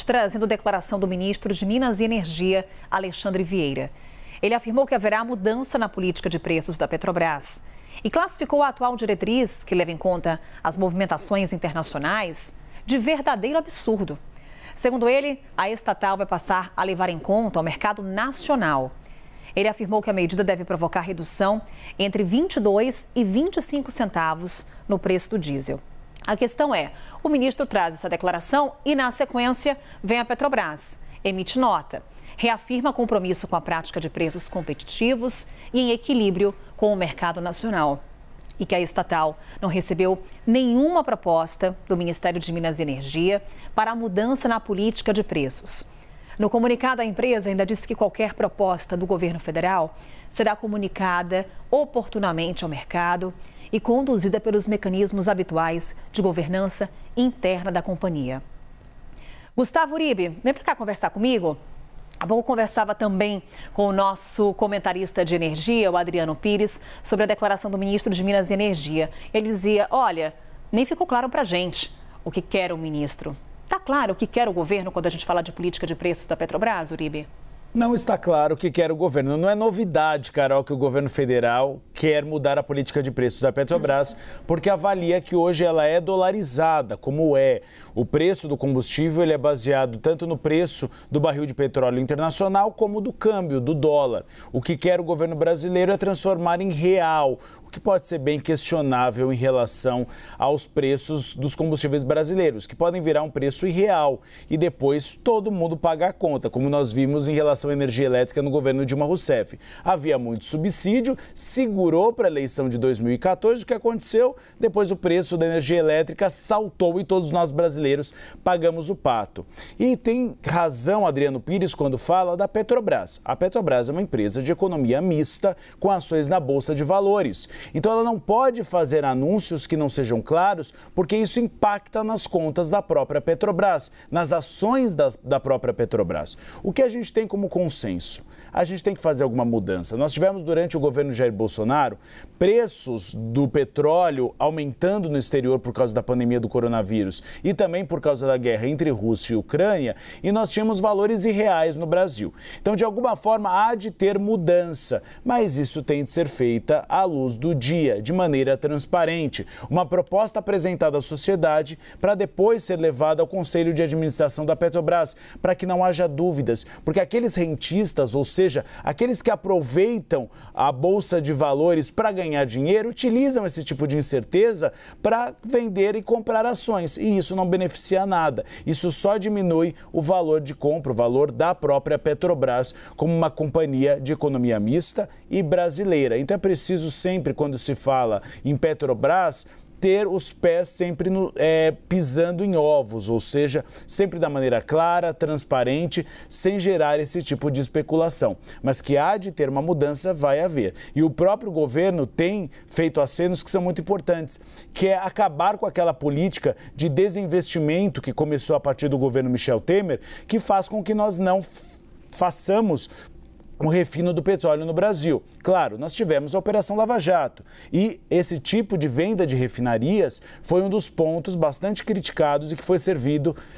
trazendo declaração do ministro de Minas e Energia, Alexandre Vieira. Ele afirmou que haverá mudança na política de preços da Petrobras e classificou a atual diretriz, que leva em conta as movimentações internacionais, de verdadeiro absurdo. Segundo ele, a estatal vai passar a levar em conta o mercado nacional. Ele afirmou que a medida deve provocar redução entre 22 e 25 centavos no preço do diesel. A questão é, o ministro traz essa declaração e, na sequência, vem a Petrobras, emite nota, reafirma compromisso com a prática de preços competitivos e em equilíbrio com o mercado nacional. E que a estatal não recebeu nenhuma proposta do Ministério de Minas e Energia para a mudança na política de preços. No comunicado, a empresa ainda disse que qualquer proposta do governo federal será comunicada oportunamente ao mercado e conduzida pelos mecanismos habituais de governança interna da companhia. Gustavo Uribe, vem para cá conversar comigo. Há pouco conversava também com o nosso comentarista de energia, o Adriano Pires, sobre a declaração do ministro de Minas e Energia. Ele dizia, olha, nem ficou claro para a gente o que quer o ministro. Está claro o que quer o governo quando a gente fala de política de preços da Petrobras, Uribe? Não está claro o que quer o governo. Não é novidade, Carol, que o governo federal quer mudar a política de preços da Petrobras, porque avalia que hoje ela é dolarizada, como é. O preço do combustível ele é baseado tanto no preço do barril de petróleo internacional como do câmbio, do dólar. O que quer o governo brasileiro é transformar em real, o que pode ser bem questionável em relação aos preços dos combustíveis brasileiros, que podem virar um preço irreal e depois todo mundo paga a conta, como nós vimos em relação à energia elétrica no governo Dilma Rousseff. Havia muito subsídio, segurou para a eleição de 2014, o que aconteceu? Depois o preço da energia elétrica saltou e todos nós brasileiros pagamos o pato. E tem razão Adriano Pires quando fala da Petrobras. A Petrobras é uma empresa de economia mista com ações na Bolsa de Valores. Então ela não pode fazer anúncios que não sejam claros, porque isso impacta nas contas da própria Petrobras, nas ações da própria Petrobras. O que a gente tem como consenso? A gente tem que fazer alguma mudança. Nós tivemos durante o governo Jair Bolsonaro preços do petróleo aumentando no exterior por causa da pandemia do coronavírus e também por causa da guerra entre Rússia e Ucrânia, e nós tínhamos valores irreais no Brasil. Então, de alguma forma, há de ter mudança, mas isso tem de ser feita à luz do dia, de maneira transparente. Uma proposta apresentada à sociedade para depois ser levada ao Conselho de Administração da Petrobras, para que não haja dúvidas, porque aqueles rentistas, ou seja, aqueles que aproveitam a Bolsa de Valores para ganhar dinheiro, utilizam esse tipo de incerteza para vender e comprar ações, e isso não beneficia nada. Isso só diminui o valor de compra, o valor da própria Petrobras como uma companhia de economia mista e brasileira. Então é preciso sempre, quando se fala em Petrobras, ter os pés sempre pisando em ovos, ou seja, sempre da maneira clara, transparente, sem gerar esse tipo de especulação. Mas que há de ter uma mudança, vai haver. E o próprio governo tem feito acenos que são muito importantes, que é acabar com aquela política de desinvestimento que começou a partir do governo Michel Temer, que faz com que nós não façamos o refino do petróleo no Brasil. Claro, nós tivemos a Operação Lava Jato e esse tipo de venda de refinarias foi um dos pontos bastante criticados e que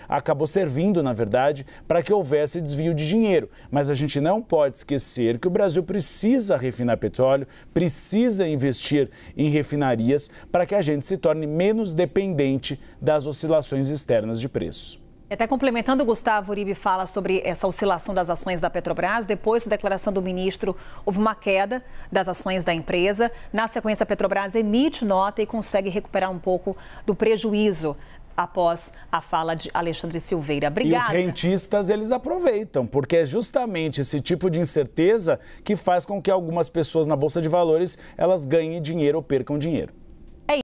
acabou servindo, na verdade, para que houvesse desvio de dinheiro. Mas a gente não pode esquecer que o Brasil precisa refinar petróleo, precisa investir em refinarias para que a gente se torne menos dependente das oscilações externas de preço. Até complementando, o Gustavo Uribe fala sobre essa oscilação das ações da Petrobras. Depois da declaração do ministro, houve uma queda das ações da empresa. Na sequência, a Petrobras emite nota e consegue recuperar um pouco do prejuízo após a fala de Alexandre Silveira. Obrigada. E os rentistas, eles aproveitam, porque é justamente esse tipo de incerteza que faz com que algumas pessoas na Bolsa de Valores, elas ganhem dinheiro ou percam dinheiro.